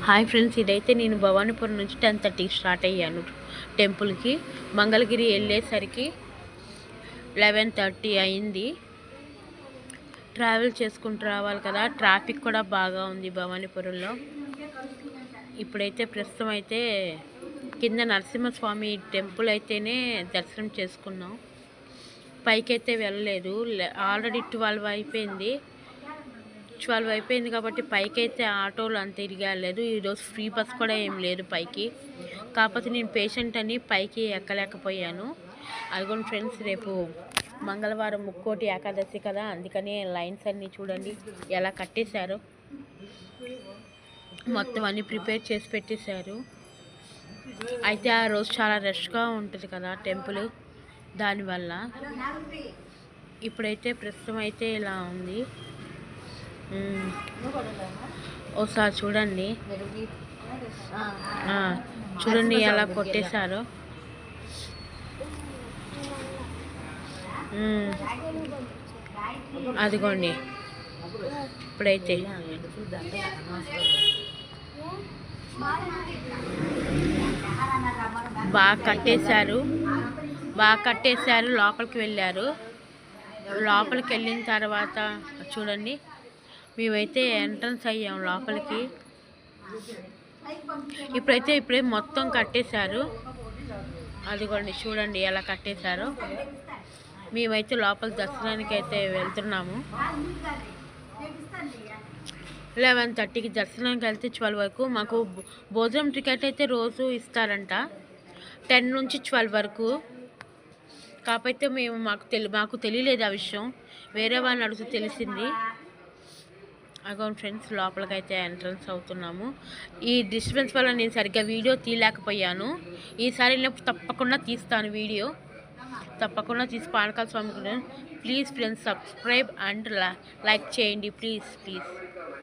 Hi friends, ఇదైతే నేను భవానీపురం నుంచి 10:30కి స్టార్ట్ అయ్యాను టెంపుల్కి. మంగళగిరి వెళ్ళేసరికి 11:30 అయింది. ట్రావెల్ చేసుకుంటూ రావాలి కదా, ట్రాఫిక్ కూడా బాగా ఉంది భవానీపురంలో. ఇప్పుడైతే ప్రస్తుతం అయితే కింద నరసింహస్వామి టెంపుల్ అయితేనే దర్శనం చేసుకున్నాం. పైకైతే వెళ్ళలేదు, ఆల్రెడీ 12 అయిపోయింది. 12 అయిపోయింది కాబట్టి పైకి అయితే ఆటోలు అంత తిరిగలేదు. ఈరోజు ఫ్రీ బస్ కూడా ఏం లేదు పైకి. కాకపోతే నేను పేషెంట్ అని పైకి ఎక్కలేకపోయాను. అదిగోండి ఫ్రెండ్స్, రేపు మంగళవారం ముక్కోటి ఏకాదశి కదా, అందుకని లైన్స్ అన్నీ చూడండి ఎలా కట్టేశారో. మొత్తం అన్నీ ప్రిపేర్ చేసి పెట్టేశారు. అయితే ఆ రోజు చాలా రష్గా ఉంటుంది కదా టెంపుల్, దానివల్ల. ఇప్పుడైతే ప్రస్తుతం అయితే ఇలా ఉంది. ఒకసారి చూడండి, చూడండి ఎలా కొట్టేశారో. అదిగోండి ఇప్పుడైతే బాగా కట్టేశారు. లోపలికి వెళ్ళారు. లోపలికి వెళ్ళిన తర్వాత చూడండి, మేమైతే ఎంట్రన్స్ అయ్యాం లోపలికి. ఇప్పుడే మొత్తం కట్టేశారు. అదిగోండి చూడండి ఎలా కట్టేశారో. మేమైతే లోపల దర్శనానికి అయితే వెళ్తున్నాము. 11:30కి దర్శనానికి వెళ్తే 12 వరకు మాకు భోజనం టికెట్ అయితే రోజు ఇస్తారంట, 10 నుంచి 12 వరకు. కాకపోతే మాకు తెలియలేదు ఆ విషయం, వేరే వాళ్ళని అడుగుతూ తెలిసింది. అగౌన్ ఫ్రెండ్స్, లోపలికైతే ఎంట్రన్స్ అవుతున్నాము. ఈ డిస్టర్బెన్స్ వల్ల నేను సరిగ్గా వీడియో తీయలేకపోయాను. ఈసారి తప్పకుండా తీస్తాను వీడియో, తప్పకుండా తీసి Panakala Swamy. Please friends, subscribe and like చేయండి ప్లీజ్.